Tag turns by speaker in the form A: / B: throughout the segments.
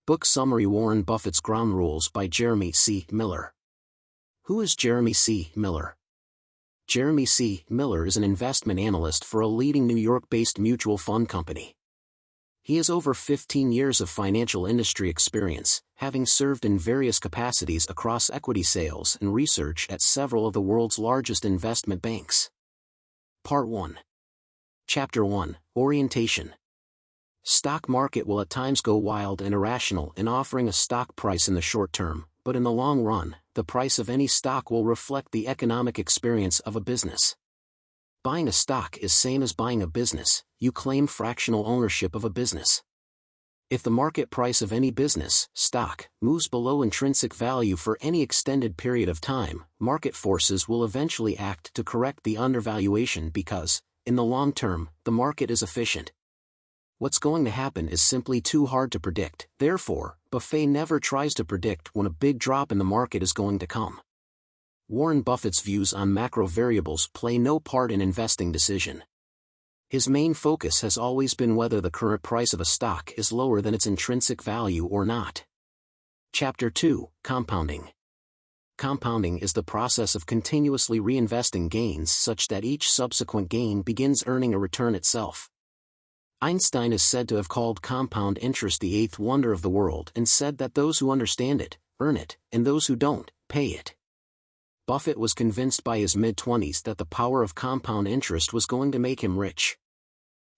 A: Book Summary: Warren Buffett's Ground Rules by Jeremy C. Miller. Who is Jeremy C. Miller? Jeremy C. Miller is an investment analyst for a leading New York-based mutual fund company. He has over 15 years of financial industry experience, having served in various capacities across equity sales and research at several of the world's largest investment banks. Part 1. Chapter 1, Orientation. Stock market will at times go wild and irrational in offering a stock price in the short term, but in the long run, the price of any stock will reflect the economic experience of a business. Buying a stock is same as buying a business. You claim fractional ownership of a business. If the market price of any business, stock, moves below intrinsic value for any extended period of time, market forces will eventually act to correct the undervaluation because, in the long term, the market is efficient. What's going to happen is simply too hard to predict. Therefore, Buffett never tries to predict when a big drop in the market is going to come. Warren Buffett's views on macro variables play no part in investing decision. His main focus has always been whether the current price of a stock is lower than its intrinsic value or not. Chapter 2, Compounding. Compounding is the process of continuously reinvesting gains such that each subsequent gain begins earning a return itself. Einstein is said to have called compound interest the eighth wonder of the world and said that those who understand it, earn it, and those who don't, pay it. Buffett was convinced by his mid-20s that the power of compound interest was going to make him rich.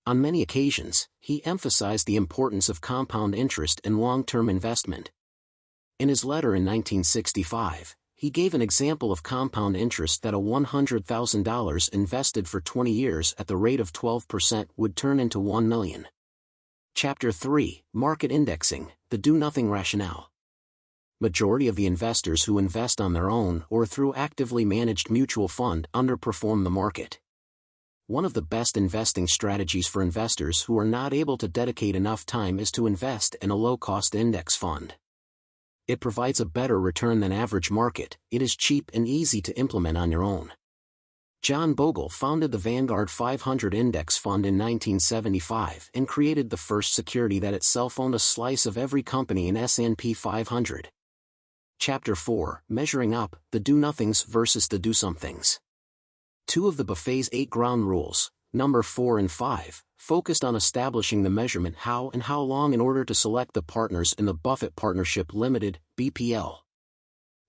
A: On many occasions, he emphasized the importance of compound interest in long-term investment. In his letter in 1965, he gave an example of compound interest that a $100,000 invested for 20 years at the rate of 12% would turn into $1 million. Chapter 3, Market Indexing, the Do-Nothing Rationale. Majority of the investors who invest on their own or through actively managed mutual fund underperform the market. One of the best investing strategies for investors who are not able to dedicate enough time is to invest in a low-cost index fund. It provides a better return than average market. It is cheap and easy to implement on your own. John Bogle founded the Vanguard 500 Index Fund in 1975 and created the first security that itself owned a slice of every company in S&P 500. Chapter 4, Measuring Up, the Do-Nothings versus the Do-Somethings. Two of the Buffett's 8 ground rules, number 4 and 5, focused on establishing the measurement how and how long in order to select the partners in the Buffett Partnership Limited, BPL.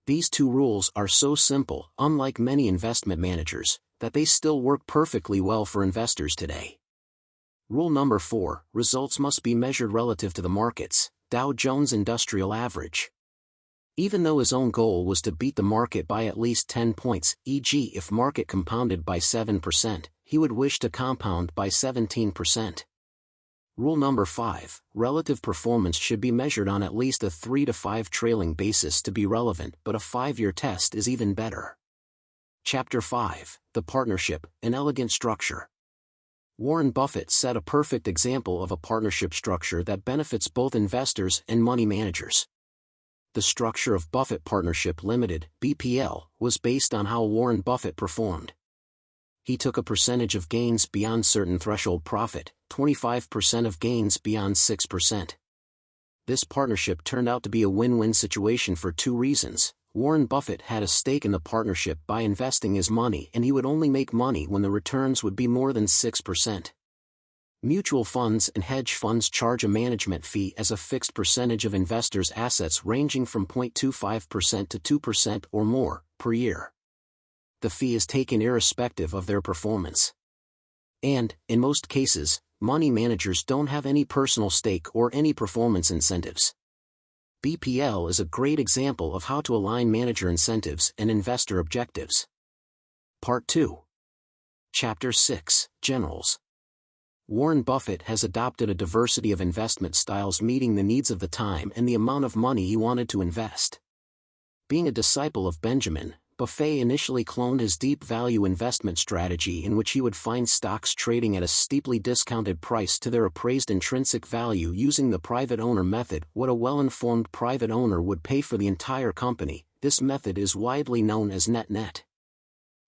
A: These two rules are so simple, unlike many investment managers, that they still work perfectly well for investors today. Rule number 4, results must be measured relative to the market's Dow Jones Industrial Average. Even though his own goal was to beat the market by at least 10 points, e.g. if market compounded by 7%, he would wish to compound by 17%. Rule number 5, relative performance should be measured on at least a 3 to 5 trailing basis to be relevant, but a 5-year test is even better. Chapter 5, The Partnership, an Elegant Structure. Warren Buffett set a perfect example of a partnership structure that benefits both investors and money managers. The structure of Buffett Partnership Limited, BPL, was based on how Warren Buffett performed. He took a percentage of gains beyond certain threshold profit, 25% of gains beyond 6%. This partnership turned out to be a win-win situation for 2 reasons. Warren Buffett had a stake in the partnership by investing his money, and he would only make money when the returns would be more than 6%. Mutual funds and hedge funds charge a management fee as a fixed percentage of investors' assets ranging from 0.25% to 2% or more per year. The fee is taken irrespective of their performance. And, in most cases, money managers don't have any personal stake or any performance incentives. BPL is a great example of how to align manager incentives and investor objectives. Part 2. Chapter 6, Generals. Warren Buffett has adopted a diversity of investment styles meeting the needs of the time and the amount of money he wanted to invest. Being a disciple of Benjamin, Buffett initially cloned his deep value investment strategy in which he would find stocks trading at a steeply discounted price to their appraised intrinsic value using the private owner method. What a well-informed private owner would pay for the entire company. This method is widely known as net-net.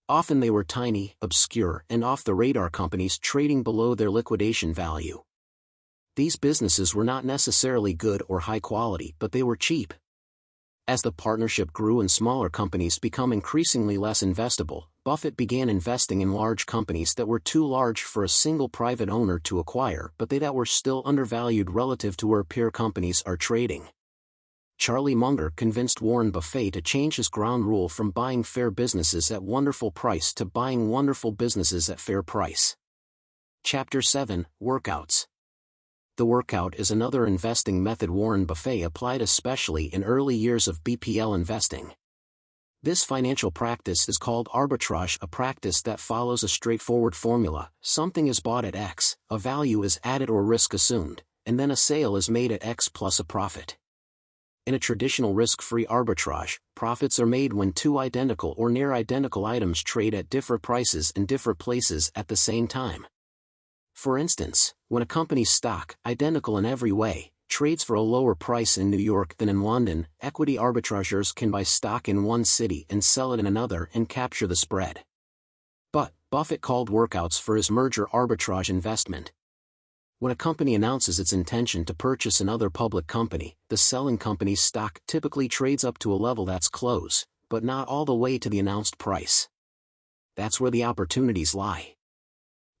A: Often they were tiny, obscure, and off-the-radar companies trading below their liquidation value. These businesses were not necessarily good or high quality, but they were cheap. As the partnership grew and smaller companies become increasingly less investable, Buffett began investing in large companies that were too large for a single private owner to acquire, but that were still undervalued relative to where peer companies are trading. Charlie Munger convinced Warren Buffett to change his ground rule from buying fair businesses at wonderful price to buying wonderful businesses at fair price. Chapter 7, Workouts. The workout is another investing method Warren Buffett applied especially in early years of BPL investing. This financial practice is called arbitrage, a practice that follows a straightforward formula: something is bought at X, a value is added or risk assumed, and then a sale is made at X plus a profit. In a traditional risk-free arbitrage, profits are made when two identical or near-identical items trade at different prices in different places at the same time. For instance, when a company's stock, identical in every way, trades for a lower price in New York than in London, equity arbitrageurs can buy stock in one city and sell it in another and capture the spread. But Buffett called workouts for his merger arbitrage investment. When a company announces its intention to purchase another public company, the selling company's stock typically trades up to a level that's close, but not all the way to the announced price. That's where the opportunities lie.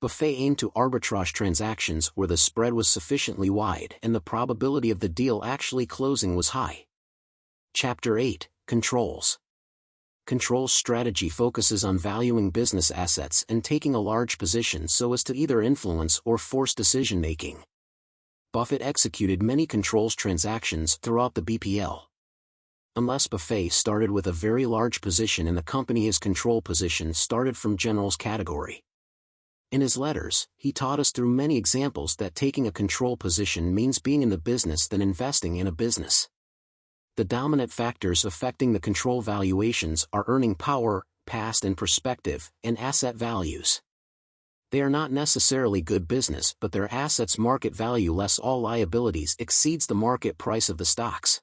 A: Buffett aimed to arbitrage transactions where the spread was sufficiently wide and the probability of the deal actually closing was high. Chapter 8, Controls. Controls strategy focuses on valuing business assets and taking a large position so as to either influence or force decision-making. Buffett executed many controls transactions throughout the BPL. Unless Buffett started with a very large position in the company, his control position started from general's category. In his letters, he taught us through many examples that taking a control position means being in the business than investing in a business. The dominant factors affecting the control valuations are earning power, past and prospective, and asset values. They are not necessarily good business, but their assets' market value less all liabilities exceeds the market price of the stocks.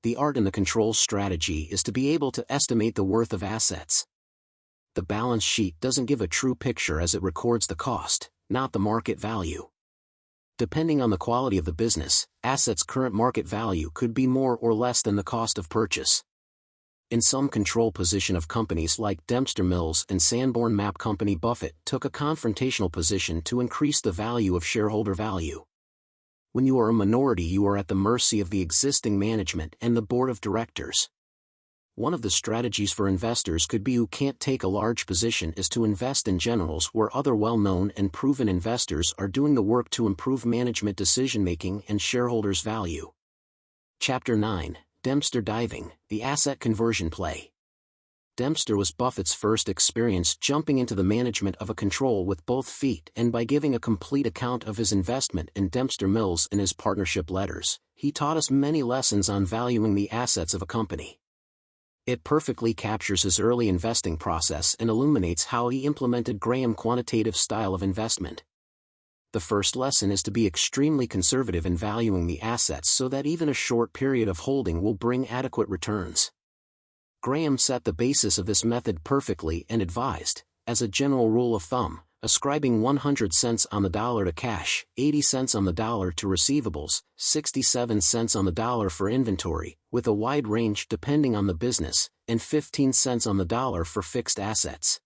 A: The art in the control strategy is to be able to estimate the worth of assets. The balance sheet doesn't give a true picture as it records the cost, not the market value. Depending on the quality of the business, assets' current market value could be more or less than the cost of purchase. In some control position of companies like Dempster Mills and Sanborn Map Company, Buffett took a confrontational position to increase the value of shareholder value. When you are a minority, you are at the mercy of the existing management and the board of directors. One of the strategies for investors could be who can't take a large position is to invest in generals where other well-known and proven investors are doing the work to improve management decision-making and shareholders' value. Chapter 9, Dempster Diving, the Asset Conversion Play. Dempster was Buffett's first experience jumping into the management of a control with both feet, and by giving a complete account of his investment in Dempster Mills in his partnership letters, he taught us many lessons on valuing the assets of a company. It perfectly captures his early investing process and illuminates how he implemented Graham's quantitative style of investment. The first lesson is to be extremely conservative in valuing the assets so that even a short period of holding will bring adequate returns. Graham set the basis of this method perfectly and advised, as a general rule of thumb, ascribing 100 cents on the dollar to cash, 80 cents on the dollar to receivables, 67 cents on the dollar for inventory, with a wide range depending on the business, and 15 cents on the dollar for fixed assets.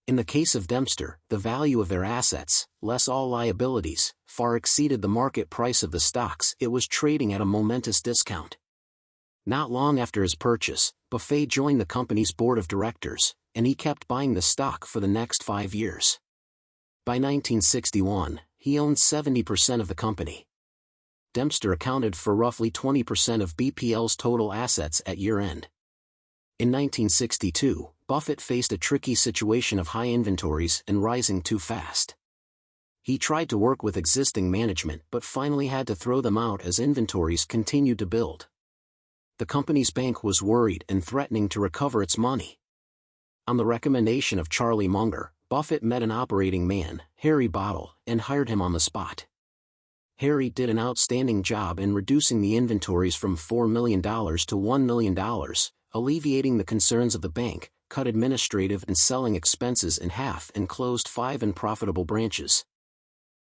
A: In the case of Dempster, the value of their assets, less all liabilities, far exceeded the market price of the stocks it was trading at a momentous discount. Not long after his purchase, Buffett joined the company's board of directors, and he kept buying the stock for the next 5 years. By 1961, he owned 70% of the company. Dempster accounted for roughly 20% of BPL's total assets at year-end. In 1962, Buffett faced a tricky situation of high inventories and rising too fast. He tried to work with existing management but finally had to throw them out as inventories continued to build. The company's bank was worried and threatening to recover its money. On the recommendation of Charlie Munger, Buffett met an operating man, Harry Bottle, and hired him on the spot. Harry did an outstanding job in reducing the inventories from $4 million to $1 million, alleviating the concerns of the bank, cut administrative and selling expenses in half, and closed 5 unprofitable branches.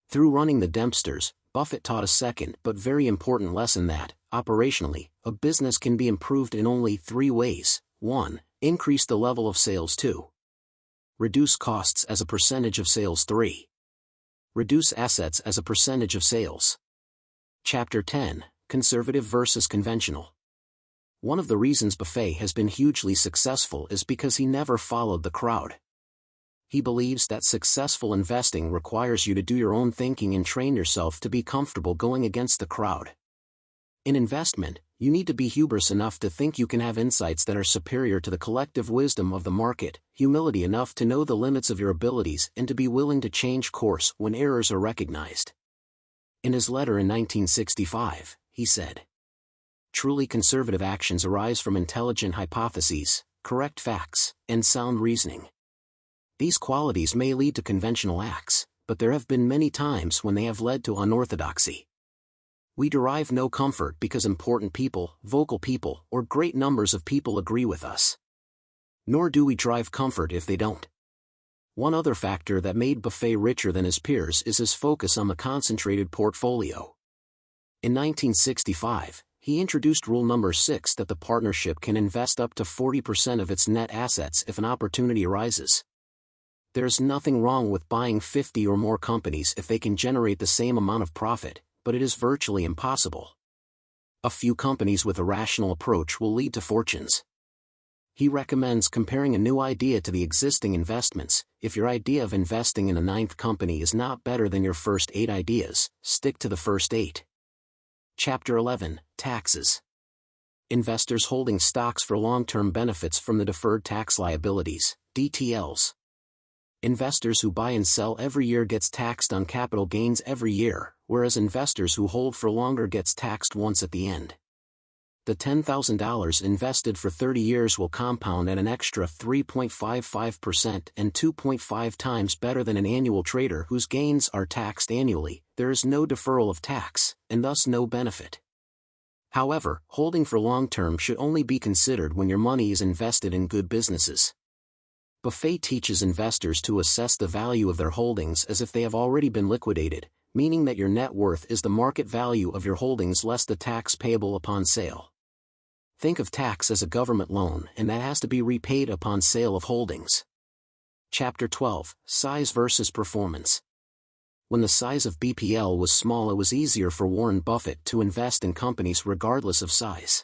A: Through running the Dempsters, Buffett taught a second but very important lesson that, operationally, a business can be improved in only 3 ways. 1. Increase the level of sales. 2. Reduce costs as a percentage of sales. 3. Reduce assets as a percentage of sales. Chapter 10. Conservative versus conventional. One of the reasons Buffett has been hugely successful is because he never followed the crowd. He believes that successful investing requires you to do your own thinking and train yourself to be comfortable going against the crowd. In investment, you need to be hubris enough to think you can have insights that are superior to the collective wisdom of the market, humility enough to know the limits of your abilities and to be willing to change course when errors are recognized. In his letter in 1965, he said, "Truly conservative actions arise from intelligent hypotheses, correct facts, and sound reasoning. These qualities may lead to conventional acts, but there have been many times when they have led to unorthodoxy. We derive no comfort because important people, vocal people, or great numbers of people agree with us. Nor do we derive comfort if they don't." One other factor that made Buffett richer than his peers is his focus on the concentrated portfolio. In 1965, he introduced rule number 6 that the partnership can invest up to 40% of its net assets if an opportunity arises. There's nothing wrong with buying 50 or more companies if they can generate the same amount of profit, but it is virtually impossible. A few companies with a rational approach will lead to fortunes. He recommends comparing a new idea to the existing investments. If your idea of investing in a 9th company is not better than your first 8 ideas, stick to the first 8. Chapter 11. Taxes. Investors holding stocks for long-term benefits from the deferred tax liabilities, DTLs. Investors who buy and sell every year gets taxed on capital gains every year, whereas investors who hold for longer gets taxed once at the end. The $10,000 invested for 30 years will compound at an extra 3.55% and 2.5 times better than an annual trader whose gains are taxed annually. There is no deferral of tax, and thus no benefit. However, holding for long-term should only be considered when your money is invested in good businesses. Buffett teaches investors to assess the value of their holdings as if they have already been liquidated, meaning that your net worth is the market value of your holdings less the tax payable upon sale. Think of tax as a government loan and that has to be repaid upon sale of holdings. Chapter 12. Size versus performance. When the size of BPL was small, it was easier for Warren Buffett to invest in companies regardless of size.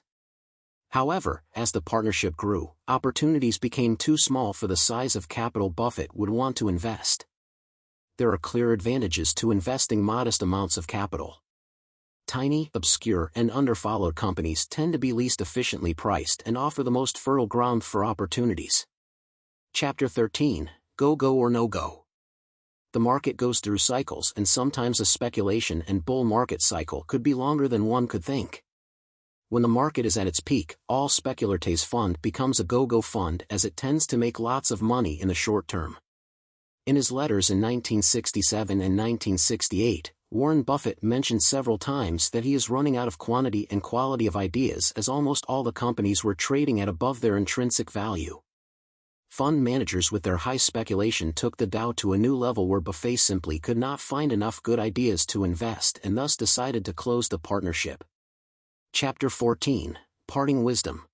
A: However, as the partnership grew, opportunities became too small for the size of capital Buffett would want to invest. There are clear advantages to investing modest amounts of capital. Tiny, obscure, and underfollowed companies tend to be least efficiently priced and offer the most fertile ground for opportunities. Chapter 13. Go or no-go. The market goes through cycles, and sometimes a speculation and bull market cycle could be longer than one could think. When the market is at its peak, all speculators fund becomes a go-go fund as it tends to make lots of money in the short term. In his letters in 1967 and 1968, Warren Buffett mentioned several times that he is running out of quantity and quality of ideas as almost all the companies were trading at above their intrinsic value. Fund managers with their high speculation took the Dow to a new level where Buffett simply could not find enough good ideas to invest and thus decided to close the partnership. Chapter 14. Parting wisdom.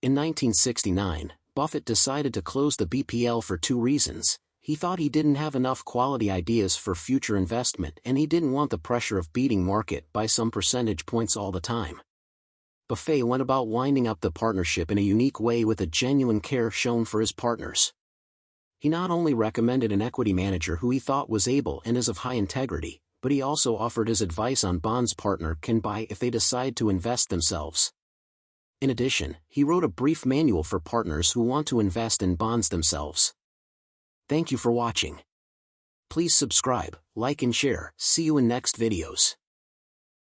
A: In 1969, Buffett decided to close the BPL for 2 reasons. He thought he didn't have enough quality ideas for future investment and he didn't want the pressure of beating market by some percentage points all the time. Buffett went about winding up the partnership in a unique way with a genuine care shown for his partners. He not only recommended an equity manager who he thought was able and is of high integrity, but he also offered his advice on bonds partner can buy if they decide to invest themselves. In addition, he wrote a brief manual for partners who want to invest in bonds themselves. Thank you for watching. Please subscribe, like and share. See you in next videos.